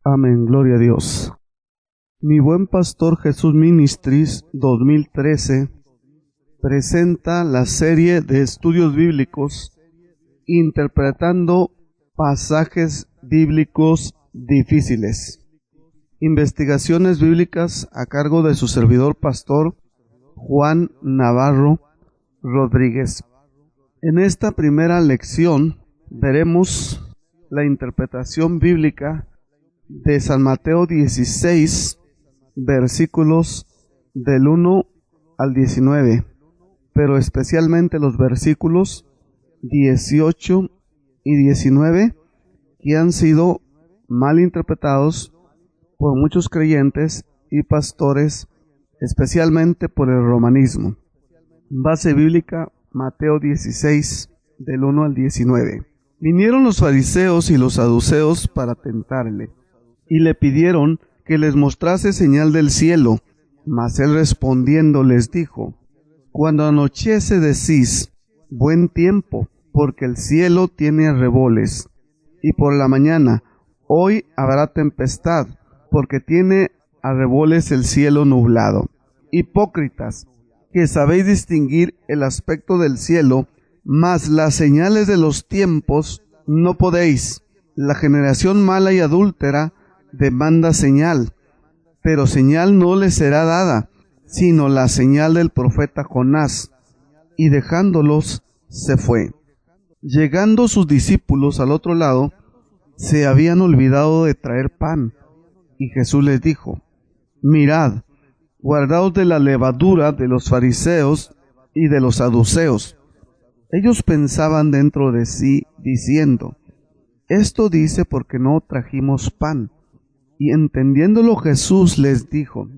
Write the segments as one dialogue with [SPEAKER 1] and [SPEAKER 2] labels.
[SPEAKER 1] Amén, gloria a Dios. Mi Buen Pastor Jesús Ministries 2013 presenta la serie de estudios bíblicos interpretando pasajes bíblicos difíciles. Investigaciones bíblicas a cargo de su servidor pastor Juan Navarro Rodríguez. En esta primera lección veremos la interpretación bíblica de San Mateo 16, versículos del 1 al 19, pero especialmente los versículos 18 y 19 que han sido mal interpretados por muchos creyentes y pastores, especialmente por el romanismo. Base bíblica, Mateo 16, del 1 al 19. Vinieron los fariseos y los saduceos para tentarle, y le pidieron que les mostrase señal del cielo. Mas él respondiendo les dijo: Cuando anochece decís, buen tiempo, porque el cielo tiene arreboles. Y por la mañana, hoy habrá tempestad, porque tiene arreboles el cielo nublado. Hipócritas, que sabéis distinguir el aspecto del cielo, mas las señales de los tiempos no podéis. La generación mala y adúltera demanda señal, pero señal no le será dada, sino la señal del profeta Jonás. Y dejándolos, se fue. Llegando sus discípulos al otro lado, se habían olvidado de traer pan. Y Jesús les dijo: Mirad, guardaos de la levadura de los fariseos y de los saduceos. Ellos pensaban dentro de sí, diciendo: Esto dice porque no trajimos pan. Y entendiéndolo Jesús les dijo: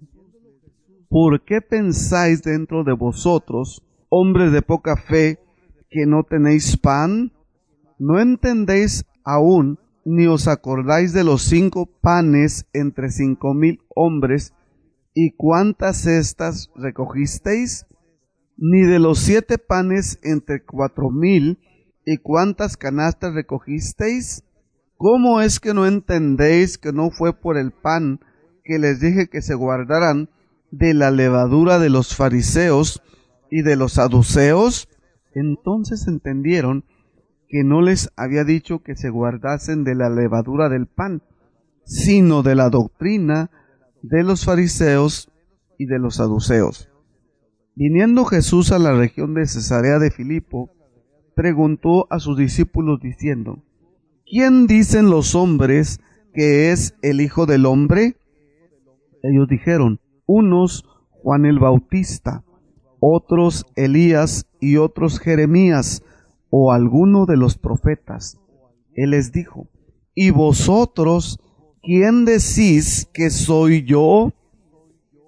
[SPEAKER 1] ¿Por qué pensáis dentro de vosotros, hombres de poca fe, que no tenéis pan? ¿No entendéis aún, ni os acordáis de los 5 panes entre 5,000 hombres, y cuántas cestas recogisteis? Ni de los 7 panes entre 4,000, y cuántas canastas recogisteis? ¿Cómo es que no entendéis que no fue por el pan que les dije que se guardaran de la levadura de los fariseos y de los saduceos? Entonces entendieron que no les había dicho que se guardasen de la levadura del pan, sino de la doctrina de los fariseos y de los saduceos. Viniendo Jesús a la región de Cesarea de Filipo, preguntó a sus discípulos diciendo: ¿Quién dicen los hombres que es el Hijo del Hombre? Ellos dijeron: unos Juan el Bautista, otros Elías y otros Jeremías o alguno de los profetas. Él les dijo: ¿Y vosotros quién decís que soy yo?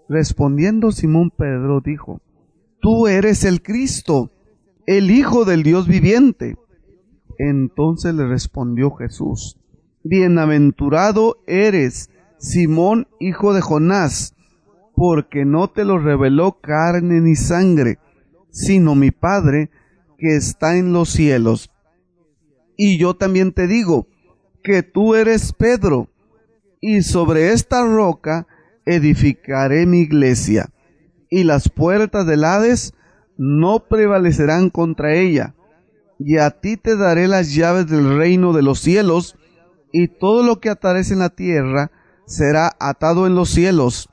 [SPEAKER 1] Respondiendo Simón Pedro dijo: Tú eres el Cristo, el Hijo del Dios viviente. Entonces le respondió Jesús: Bienaventurado eres, Simón, hijo de Jonás, porque no te lo reveló carne ni sangre, sino mi Padre que está en los cielos. Y yo también te digo que tú eres Pedro, y sobre esta roca edificaré mi iglesia, y las puertas del Hades no prevalecerán contra ella. Y a ti te daré las llaves del reino de los cielos, y todo lo que atares en la tierra será atado en los cielos,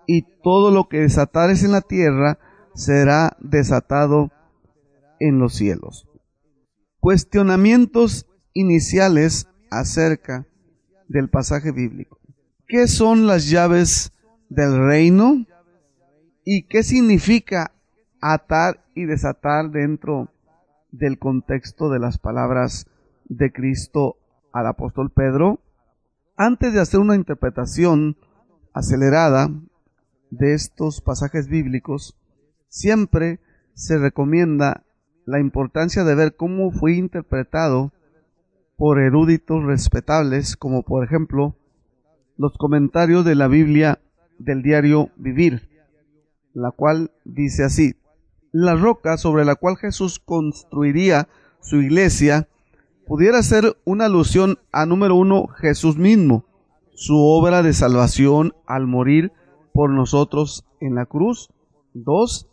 [SPEAKER 1] y todo lo que desatares en la tierra será desatado en los cielos. Cuestionamientos iniciales acerca del pasaje bíblico. ¿Qué son las llaves del reino? ¿Y qué significa atar y desatar dentro del contexto de las palabras de Cristo al apóstol Pedro? Antes de hacer una interpretación acelerada de estos pasajes bíblicos, siempre se recomienda la importancia de ver cómo fue interpretado por eruditos respetables, como por ejemplo los comentarios de la Biblia del diario Vivir, la cual dice así: la roca sobre la cual Jesús construiría su iglesia pudiera ser una alusión a, número 1, Jesús mismo, su obra de salvación al morir por nosotros en la cruz. 2.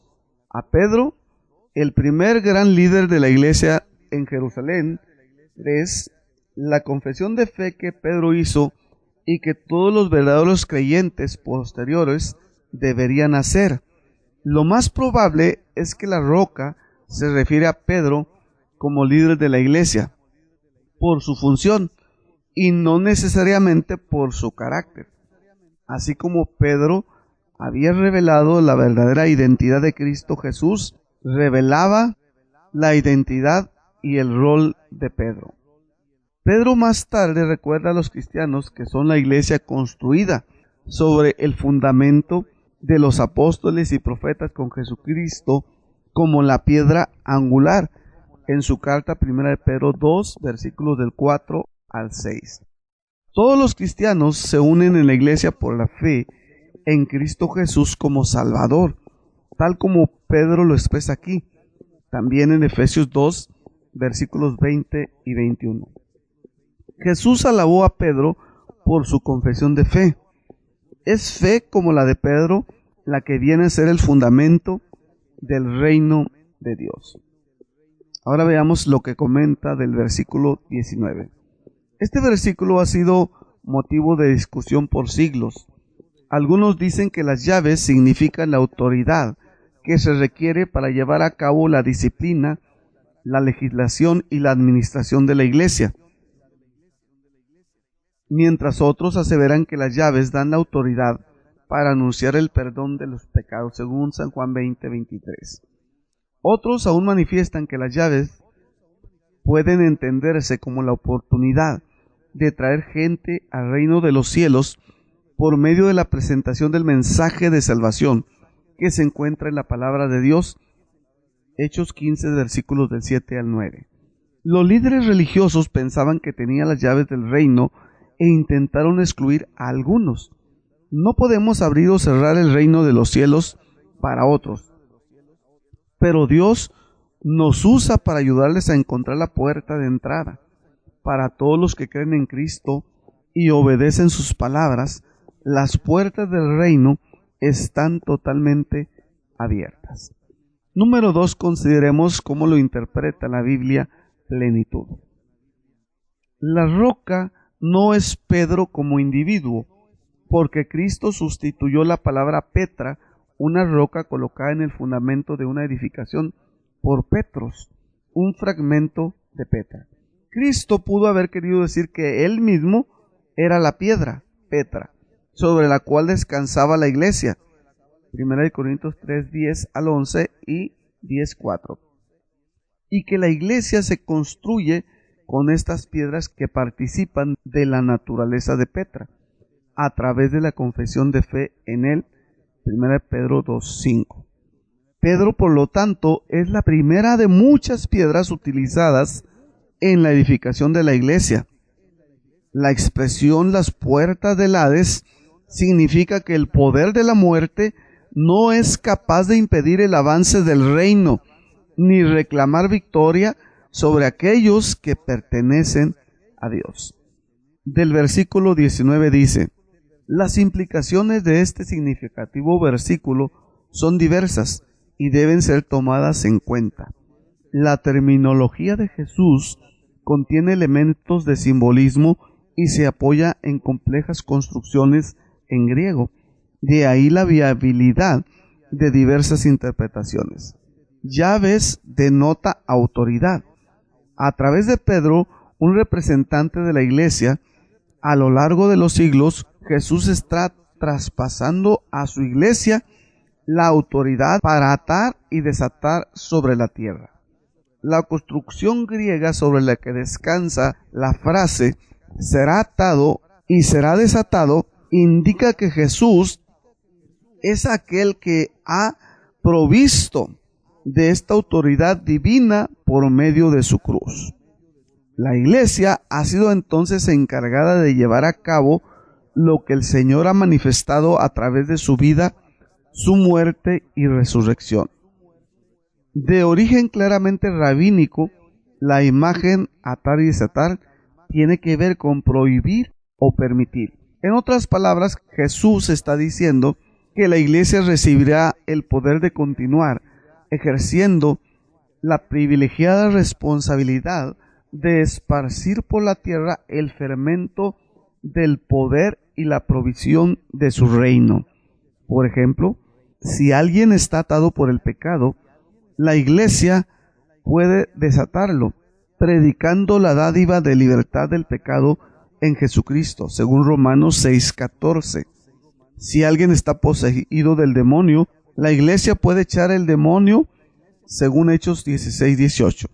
[SPEAKER 1] A Pedro, el primer gran líder de la iglesia en Jerusalén. 3. La confesión de fe que Pedro hizo y que todos los verdaderos creyentes posteriores deberían hacer. Lo más probable es que la roca se refiere a Pedro como líder de la iglesia por su función y no necesariamente por su carácter. Así como Pedro había revelado la verdadera identidad de Cristo Jesús, revelaba la identidad y el rol de Pedro. Pedro más tarde recuerda a los cristianos que son la iglesia construida sobre el fundamento de los apóstoles y profetas con Jesucristo como la piedra angular en su carta 1 de Pedro 2, versículos del 4 al 6. Todos los cristianos se unen en la iglesia por la fe en Cristo Jesús como Salvador, tal como Pedro lo expresa aquí, también en Efesios 2, versículos 20 y 21. Jesús alabó a Pedro por su confesión de fe. Es fe como la de Pedro la que viene a ser el fundamento del reino de Dios. Ahora veamos lo que comenta del versículo 19. Este versículo ha sido motivo de discusión por siglos. Algunos dicen que las llaves significan la autoridad que se requiere para llevar a cabo la disciplina, la legislación y la administración de la iglesia, mientras otros aseveran que las llaves dan la autoridad para anunciar el perdón de los pecados, según San Juan 20:23. Otros aún manifiestan que las llaves pueden entenderse como la oportunidad de traer gente al reino de los cielos por medio de la presentación del mensaje de salvación que se encuentra en la palabra de Dios, Hechos 15, versículos del 7 al 9. Los líderes religiosos pensaban que tenían las llaves del reino e intentaron excluir a algunos. No podemos abrir o cerrar el reino de los cielos para otros, pero Dios nos usa para ayudarles a encontrar la puerta de entrada. Para todos los que creen en Cristo y obedecen sus palabras, las puertas del reino están totalmente abiertas. Número 2, consideremos cómo lo interpreta la Biblia plenitud. La roca no es Pedro como individuo, porque Cristo sustituyó la palabra Petra, una roca colocada en el fundamento de una edificación, por Petros, un fragmento de Petra. Cristo pudo haber querido decir que él mismo era la piedra, Petra, sobre la cual descansaba la iglesia. 1 Corintios 3, 10 al 11 y 10, 4. Y que la iglesia se construye con estas piedras que participan de la naturaleza de Petra, a través de la confesión de fe en él. 1 Pedro 2, 5. Pedro, por lo tanto, es la primera de muchas piedras utilizadas en la edificación de la iglesia. La expresión las puertas del Hades significa que el poder de la muerte no es capaz de impedir el avance del reino, ni reclamar victoria sobre aquellos que pertenecen a Dios. Del versículo 19 dice: las implicaciones de este significativo versículo son diversas y deben ser tomadas en cuenta. La terminología de Jesús contiene elementos de simbolismo y se apoya en complejas construcciones en griego. De ahí la viabilidad de diversas interpretaciones. Llaves denota autoridad. A través de Pedro, un representante de la iglesia, a lo largo de los siglos, Jesús está traspasando a su iglesia la autoridad para atar y desatar sobre la tierra. La construcción griega sobre la que descansa la frase será atado y será desatado indica que Jesús es aquel que ha provisto de esta autoridad divina por medio de su cruz. La iglesia ha sido entonces encargada de llevar a cabo lo que el Señor ha manifestado a través de su vida, su muerte y resurrección. De origen claramente rabínico, la imagen atar y desatar tiene que ver con prohibir o permitir. En otras palabras, Jesús está diciendo que la iglesia recibirá el poder de continuar ejerciendo la privilegiada responsabilidad de esparcir por la tierra el fermento del poder y la provisión de su reino. Por ejemplo, si alguien está atado por el pecado, la iglesia puede desatarlo, predicando la dádiva de libertad del pecado en Jesucristo, según Romanos 6:14. Si alguien está poseído del demonio, la iglesia puede echar el demonio, según Hechos 16:18.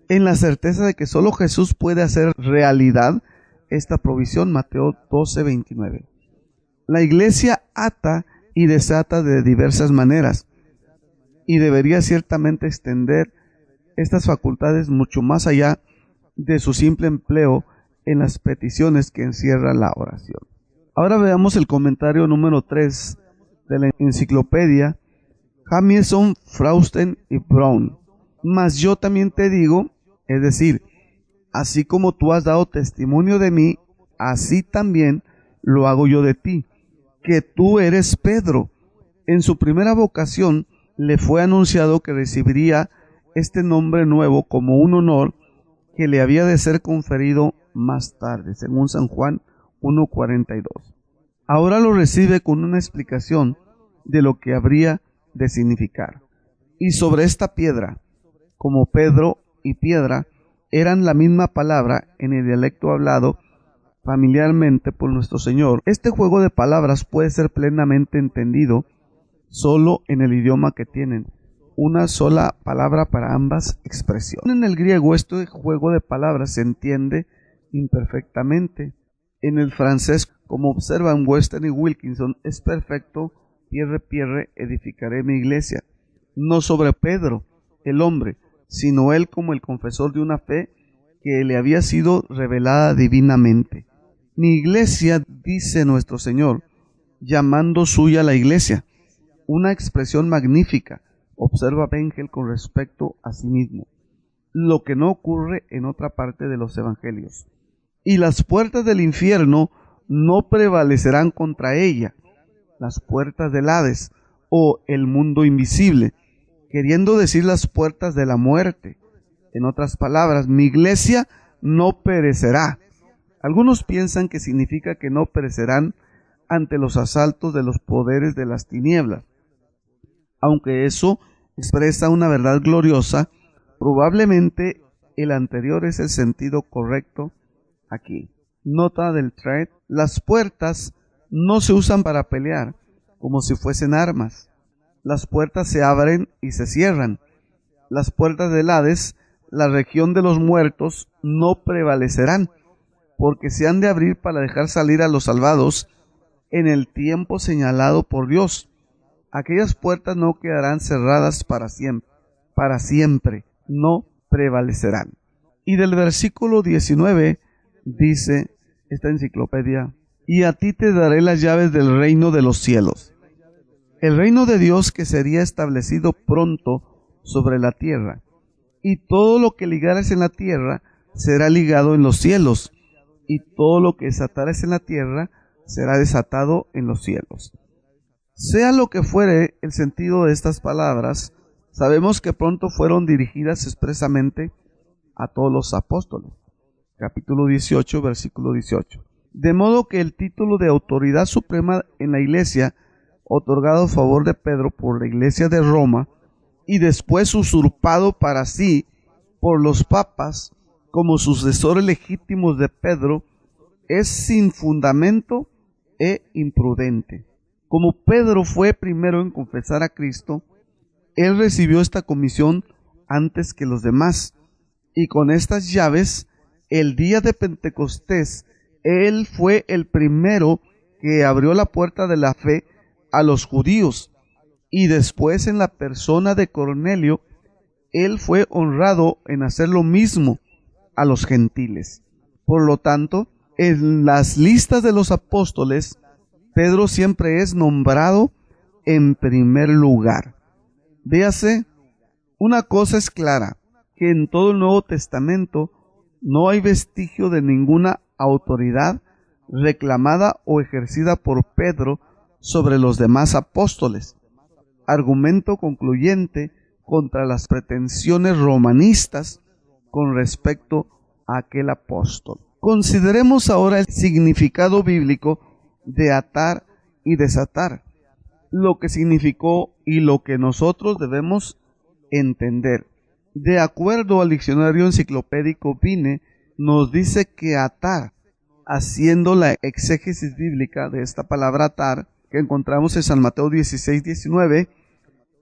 [SPEAKER 1] En la certeza de que solo Jesús puede hacer realidad esta provisión, Mateo 12:29. La iglesia ata y desata de diversas maneras, y debería ciertamente extender estas facultades mucho más allá de su simple empleo en las peticiones que encierra la oración. Ahora veamos el comentario número 3 de la enciclopedia Jamieson, Frausten y Brown. Mas yo también te digo, es decir, así como tú has dado testimonio de mí, así también lo hago yo de ti, que tú eres Pedro. En su primera vocación le fue anunciado que recibiría este nombre nuevo como un honor que le había de ser conferido más tarde, según San Juan 1:42. Ahora lo recibe con una explicación de lo que habría de significar. Y sobre esta piedra, como Pedro y piedra eran la misma palabra en el dialecto hablado familiarmente por nuestro Señor, este juego de palabras puede ser plenamente entendido solo en el idioma que tienen una sola palabra para ambas expresiones. En el griego este juego de palabras se entiende imperfectamente. En el francés, como observan Western y Wilkinson, es perfecto: pierre, pierre, edificaré mi iglesia. No sobre Pedro, el hombre, sino él como el confesor de una fe que le había sido revelada divinamente. Mi iglesia, dice nuestro Señor, llamando suya la iglesia, una expresión magnífica, observa Bengel con respecto a sí mismo, lo que no ocurre en otra parte de los evangelios. Y las puertas del infierno no prevalecerán contra ella, las puertas del Hades o el mundo invisible, queriendo decir las puertas de la muerte. En otras palabras, mi iglesia no perecerá. Algunos piensan que significa que no perecerán ante los asaltos de los poderes de las tinieblas. Aunque eso expresa una verdad gloriosa, probablemente el anterior es el sentido correcto aquí. Nota del thread: las puertas no se usan para pelear como si fuesen armas. Las puertas se abren y se cierran. Las puertas del Hades, la región de los muertos, no prevalecerán, porque se han de abrir para dejar salir a los salvados en el tiempo señalado por Dios. Aquellas puertas no quedarán cerradas para siempre, no prevalecerán. Y del versículo 19 dice esta enciclopedia: y a ti te daré las llaves del reino de los cielos. El reino de Dios que sería establecido pronto sobre la tierra, y todo lo que ligares en la tierra será ligado en los cielos, y todo lo que desatares en la tierra será desatado en los cielos. Sea lo que fuere el sentido de estas palabras, sabemos que pronto fueron dirigidas expresamente a todos los apóstoles. Capítulo 18, versículo 18. De modo que el título de autoridad suprema en la iglesia, otorgado a favor de Pedro por la iglesia de Roma, y después usurpado para sí por los papas como sucesores legítimos de Pedro, es sin fundamento e imprudente. Como Pedro fue primero en confesar a Cristo, él recibió esta comisión antes que los demás, y con estas llaves, el día de Pentecostés, él fue el primero que abrió la puerta de la fe a los judíos, y después en la persona de Cornelio, él fue honrado en hacer lo mismo a los gentiles. Por lo tanto, en las listas de los apóstoles, Pedro siempre es nombrado en primer lugar. Véase, una cosa es clara, que en todo el Nuevo Testamento no hay vestigio de ninguna autoridad reclamada o ejercida por Pedro sobre los demás apóstoles, argumento concluyente contra las pretensiones romanistas con respecto a aquel apóstol. Consideremos ahora el significado bíblico de atar y desatar, lo que significó y lo que nosotros debemos entender. De acuerdo al diccionario enciclopédico Vine, nos dice que atar, haciendo la exégesis bíblica de esta palabra atar, que encontramos en San Mateo 16:19,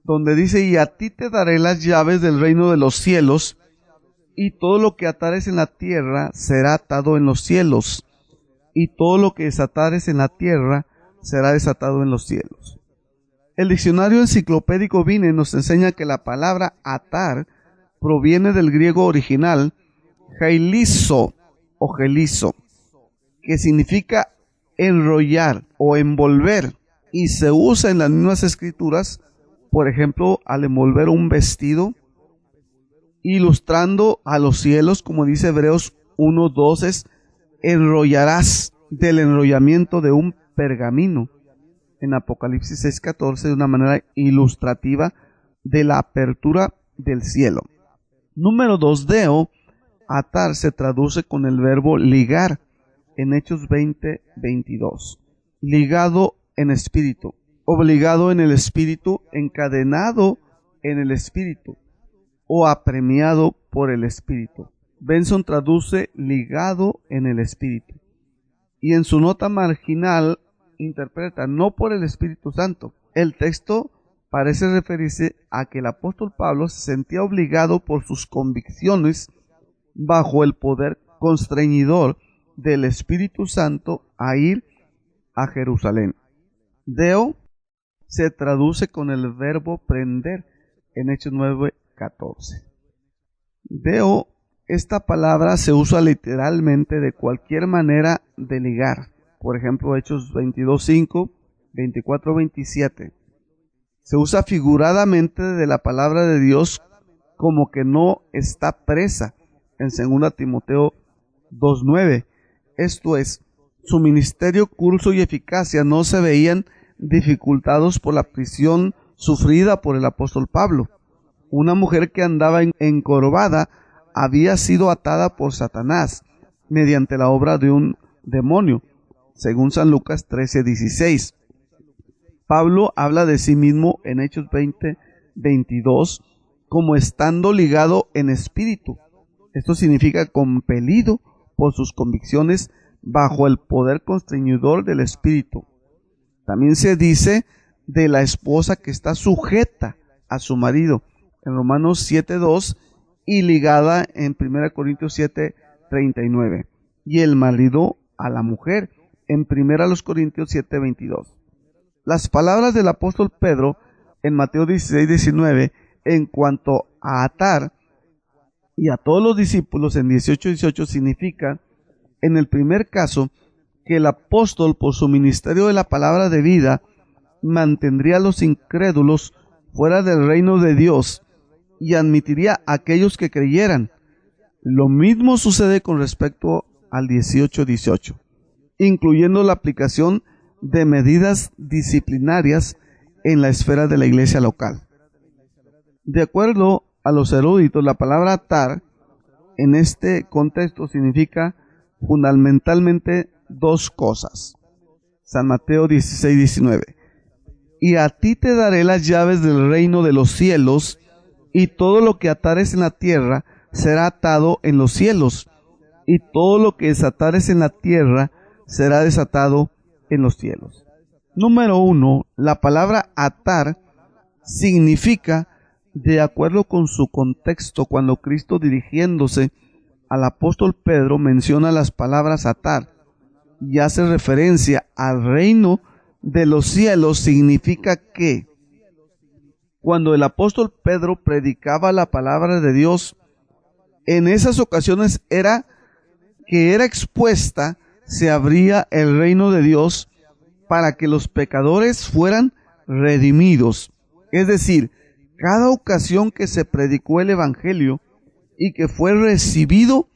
[SPEAKER 1] donde dice: y a ti te daré las llaves del reino de los cielos, y todo lo que atares en la tierra será atado en los cielos, y todo lo que desatares en la tierra será desatado en los cielos. El diccionario enciclopédico Vine nos enseña que la palabra atar proviene del griego original geilizo o gelizo, que significa enrollar o envolver, y se usa en las mismas escrituras, por ejemplo, al envolver un vestido, ilustrando a los cielos, como dice Hebreos 1:2, es enrollarás, del enrollamiento de un pergamino. En Apocalipsis 6:14, de una manera ilustrativa de la apertura del cielo. Número 2, deo, atar, se traduce con el verbo ligar, en Hechos 20:22. Ligado en espíritu, obligado en el espíritu, encadenado en el espíritu, o apremiado por el espíritu. Benson traduce ligado en el espíritu. Y en su nota marginal interpreta no por el Espíritu Santo. El texto parece referirse a que el apóstol Pablo se sentía obligado por sus convicciones bajo el poder constreñidor del Espíritu Santo a ir a Jerusalén. Deo se traduce con el verbo prender en Hechos 9:14. Deo, esta palabra se usa literalmente de cualquier manera de ligar. Por ejemplo, Hechos 22:5, 24:27. Se usa figuradamente de la palabra de Dios como que no está presa en 2 Timoteo 2:9. Esto es, su ministerio, curso y eficacia no se veían dificultados por la prisión sufrida por el apóstol Pablo. Una mujer que andaba encorvada había sido atada por Satanás mediante la obra de un demonio, según San Lucas 13:16. Pablo habla de sí mismo en Hechos 20:22 como estando ligado en espíritu. Esto significa compelido por sus convicciones bajo el poder constreñidor del espíritu. También se dice de la esposa que está sujeta a su marido en Romanos 7:2 y ligada en 1 Corintios 7:39, y el marido a la mujer en 1 Corintios 7:22. Las palabras del apóstol Pedro en Mateo 16:19 en cuanto a atar y a todos los discípulos en 18:18 significan, en el primer caso, que el apóstol, por su ministerio de la palabra de vida, mantendría a los incrédulos fuera del reino de Dios y admitiría a aquellos que creyeran. Lo mismo sucede con respecto al 18:18, incluyendo la aplicación de medidas disciplinarias en la esfera de la iglesia local. De acuerdo a los eruditos, la palabra atar en este contexto significa fundamentalmente dos cosas. San Mateo 16:19. Y a ti te daré las llaves del reino de los cielos, y todo lo que atares en la tierra será atado en los cielos, y todo lo que desatares en la tierra será desatado en los cielos. Número 1. La palabra atar significa, de acuerdo con su contexto, cuando Cristo, dirigiéndose al apóstol Pedro, menciona las palabras atar y hace referencia al reino de los cielos, significa que cuando el apóstol Pedro predicaba la palabra de Dios, en esas ocasiones era expuesta, se abría el reino de Dios para que los pecadores fueran redimidos. Es decir, cada ocasión que se predicó el evangelio y que fue recibido,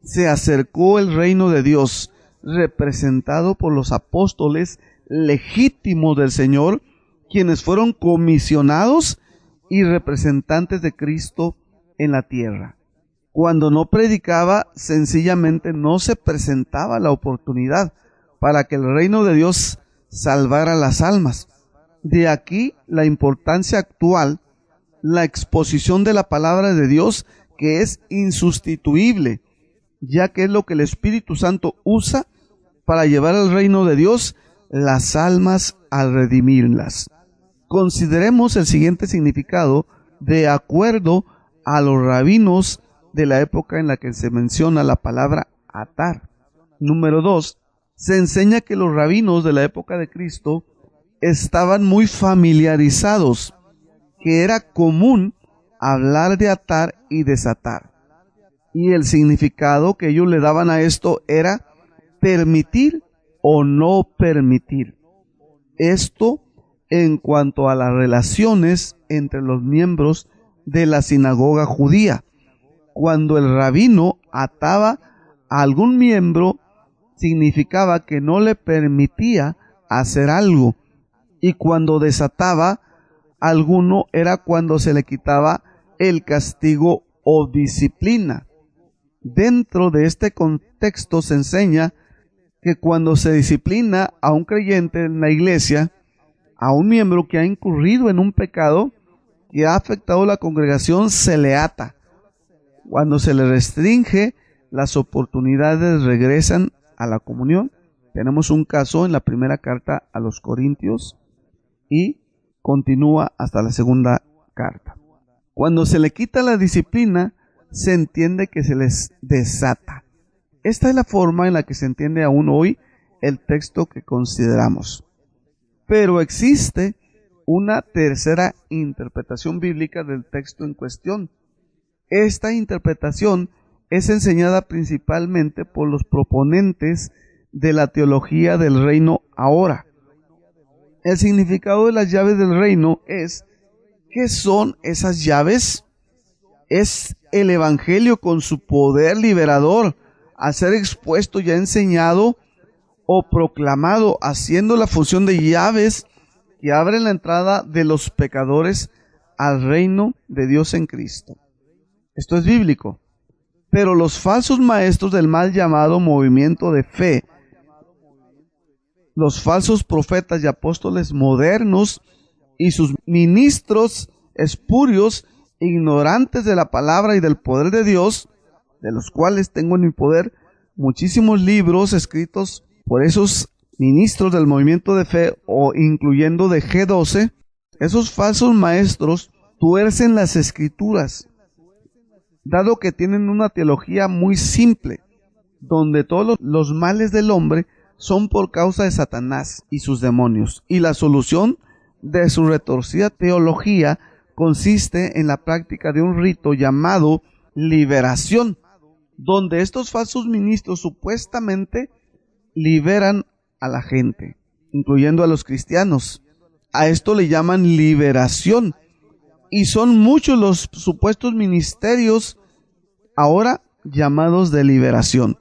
[SPEAKER 1] se acercó el reino de Dios, representado por los apóstoles legítimos del Señor, quienes fueron comisionados y representantes de Cristo en la tierra. Cuando no predicaba, sencillamente no se presentaba la oportunidad para que el reino de Dios salvara las almas. De aquí la importancia actual, la exposición de la palabra de Dios, que es insustituible, ya que es lo que el Espíritu Santo usa para llevar al reino de Dios las almas al redimirlas. Consideremos el siguiente significado de acuerdo a los rabinos de la época en la que se menciona la palabra atar. Número 2. Se enseña que los rabinos de la época de Cristo estaban muy familiarizados, que era común hablar de atar y desatar. Y el significado que ellos le daban a esto era permitir o no permitir. Esto en cuanto a las relaciones entre los miembros de la sinagoga judía. Cuando el rabino ataba a algún miembro, significaba que no le permitía hacer algo, y cuando desataba a alguno era cuando se le quitaba el castigo o disciplina. Dentro de este contexto se enseña que cuando se disciplina a un creyente en la iglesia, a un miembro que ha incurrido en un pecado que ha afectado a la congregación, se le ata. Cuando se le restringe, las oportunidades regresan a la comunión. Tenemos un caso en la primera carta a los Corintios y continúa hasta la segunda carta. Cuando se le quita la disciplina, se entiende que se les desata. Esta es la forma en la que se entiende aún hoy el texto que consideramos. Pero existe una tercera interpretación bíblica del texto en cuestión. Esta interpretación es enseñada principalmente por los proponentes de la teología del reino ahora. El significado de las llaves del reino es: ¿qué son esas llaves? Es el evangelio con su poder liberador, al ser expuesto ya enseñado o proclamado, haciendo la función de llaves que abren la entrada de los pecadores al reino de Dios en Cristo. Esto es bíblico. Pero los falsos maestros del mal llamado movimiento de fe, los falsos profetas y apóstoles modernos y sus ministros espurios, ignorantes de la palabra y del poder de Dios, de los cuales tengo en mi poder muchísimos libros escritos por esos ministros del movimiento de fe, o incluyendo de G12, esos falsos maestros tuercen las escrituras, dado que tienen una teología muy simple, donde todos los males del hombre son por causa de Satanás y sus demonios, y la solución de su retorcida teología consiste en la práctica de un rito llamado liberación, donde estos falsos ministros supuestamente liberan a la gente, incluyendo a los cristianos. A esto le llaman liberación, y son muchos los supuestos ministerios ahora llamados de liberación,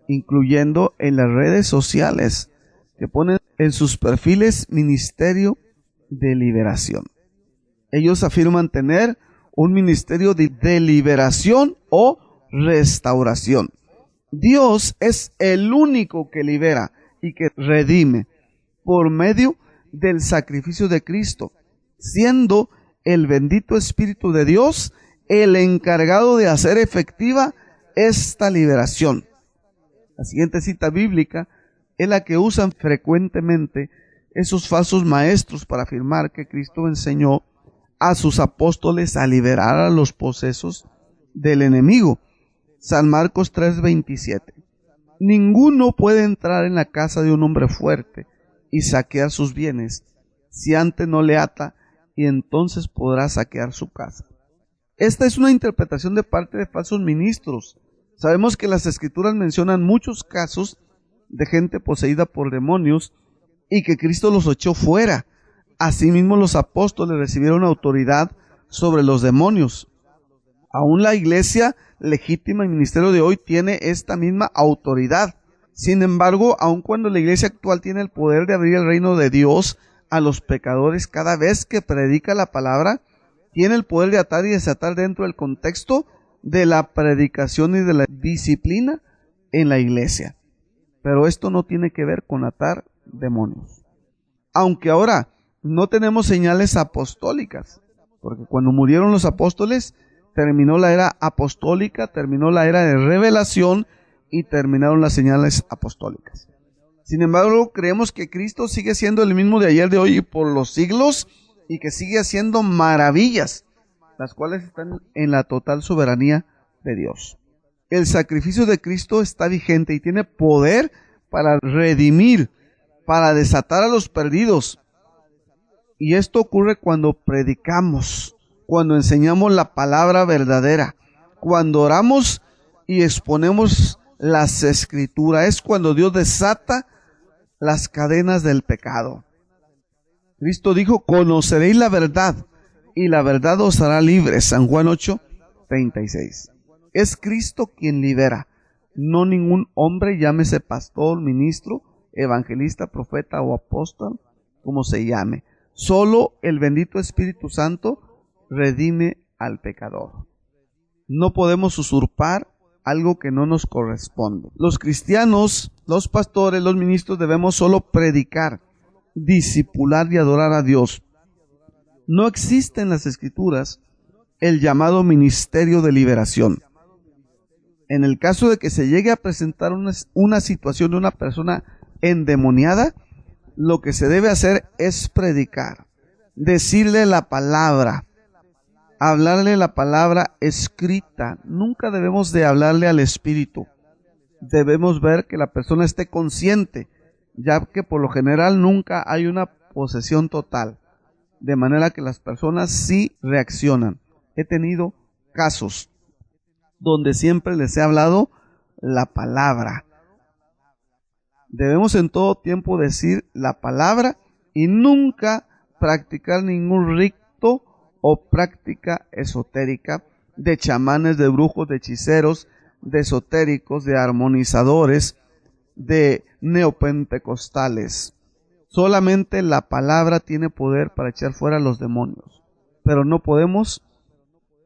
[SPEAKER 1] incluyendo en las redes sociales, que ponen en sus perfiles ministerio de liberación. Ellos afirman tener un ministerio de liberación o restauración. Dios es el único que libera y que redime por medio del sacrificio de Cristo, siendo el bendito Espíritu de Dios el encargado de hacer efectiva esta liberación. La siguiente cita bíblica es la que usan frecuentemente esos falsos maestros para afirmar que Cristo enseñó a sus apóstoles a liberar a los posesos del enemigo. San Marcos 3:27. Ninguno puede entrar en la casa de un hombre fuerte y saquear sus bienes, si antes no le ata, y entonces podrá saquear su casa. Esta es una interpretación de parte de falsos ministros. Sabemos que las Escrituras mencionan muchos casos de gente poseída por demonios y que Cristo los echó fuera. Asimismo, los apóstoles recibieron autoridad sobre los demonios. Aún la iglesia legítima y ministerio de hoy tiene esta misma autoridad. Sin embargo, aun cuando la iglesia actual tiene el poder de abrir el reino de Dios a los pecadores cada vez que predica la palabra, tiene el poder de atar y desatar dentro del contexto de la predicación y de la disciplina en la iglesia. Pero esto no tiene que ver con atar demonios. Aunque ahora no tenemos señales apostólicas, porque cuando murieron los apóstoles, terminó la era apostólica, terminó la era de revelación y terminaron las señales apostólicas. Sin embargo, creemos que Cristo sigue siendo el mismo de ayer, de hoy y por los siglos, y que sigue haciendo maravillas, las cuales están en la total soberanía de Dios. El sacrificio de Cristo está vigente y tiene poder para redimir, para desatar a los perdidos. Y esto ocurre cuando predicamos, cuando enseñamos la palabra verdadera, cuando oramos y exponemos las escrituras. Es cuando Dios desata las cadenas del pecado. Cristo dijo: conoceréis la verdad y la verdad os hará libres. San Juan 8:36. Es Cristo quien libera, no ningún hombre, llámese pastor, ministro, evangelista, profeta o apóstol, como se llame. Solo el bendito Espíritu Santo redime al pecador. No podemos usurpar algo que no nos corresponde. Los cristianos, los pastores, los ministros debemos solo predicar, discipular y adorar a Dios. No existe en las Escrituras el llamado ministerio de liberación. En el caso de que se llegue a presentar una situación de una persona endemoniada, lo que se debe hacer es predicar, decirle la palabra, hablarle la palabra escrita. Nunca debemos de hablarle al espíritu. Debemos ver que la persona esté consciente, ya que por lo general nunca hay una posesión total, de manera que las personas sí reaccionan. He tenido casos donde siempre les he hablado la palabra. Debemos en todo tiempo decir la palabra y nunca practicar ningún rito o práctica esotérica de chamanes, de brujos, de hechiceros, de esotéricos, de armonizadores, de neopentecostales. Solamente la palabra tiene poder para echar fuera a los demonios, pero no podemos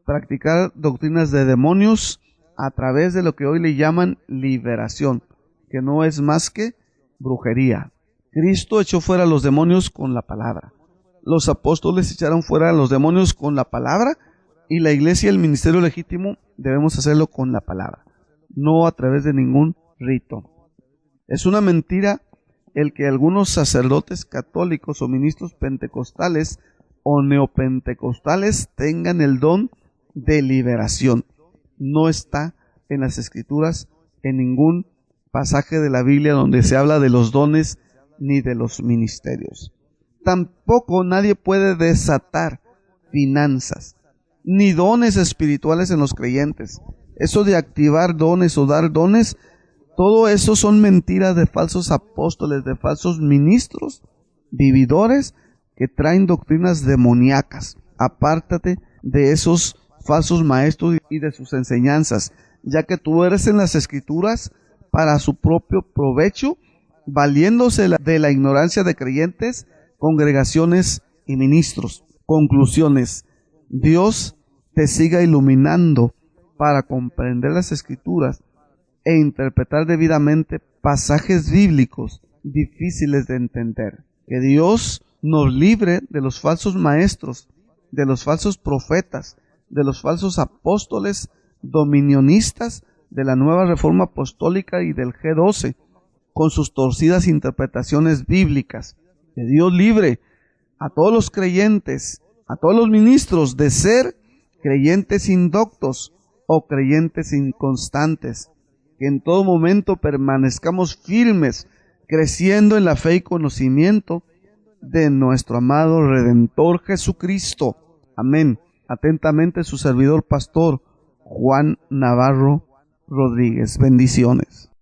[SPEAKER 1] practicar doctrinas de demonios a través de lo que hoy le llaman liberación, que no es más que brujería. Cristo echó fuera a los demonios con la palabra. Los apóstoles echaron fuera a los demonios con la palabra, y la iglesia, el ministerio legítimo, debemos hacerlo con la palabra, no a través de ningún rito. Es una mentira el que algunos sacerdotes católicos o ministros pentecostales o neopentecostales tengan el don de liberación. No está en las Escrituras, en ningún pasaje de la Biblia donde se habla de los dones ni de los ministerios. Tampoco nadie puede desatar finanzas, ni dones espirituales en los creyentes. Eso de activar dones o dar dones, todo eso son mentiras de falsos apóstoles, de falsos ministros, vividores, que traen doctrinas demoníacas. Apártate de esos falsos maestros y de sus enseñanzas, ya que tú eres en las Escrituras para su propio provecho, valiéndose de la ignorancia de creyentes, congregaciones y ministros. Conclusiones: Dios te siga iluminando para comprender las Escrituras e interpretar debidamente pasajes bíblicos difíciles de entender. Que Dios nos libre de los falsos maestros, de los falsos profetas, de los falsos apóstoles dominionistas de la nueva reforma apostólica y del G12, con sus torcidas interpretaciones bíblicas. Que Dios libre a todos los creyentes, a todos los ministros, de ser creyentes indoctos o creyentes inconstantes. Que en todo momento permanezcamos firmes, creciendo en la fe y conocimiento de nuestro amado Redentor Jesucristo. Amén. Atentamente su servidor pastor, Juan Navarro Rodríguez. Bendiciones.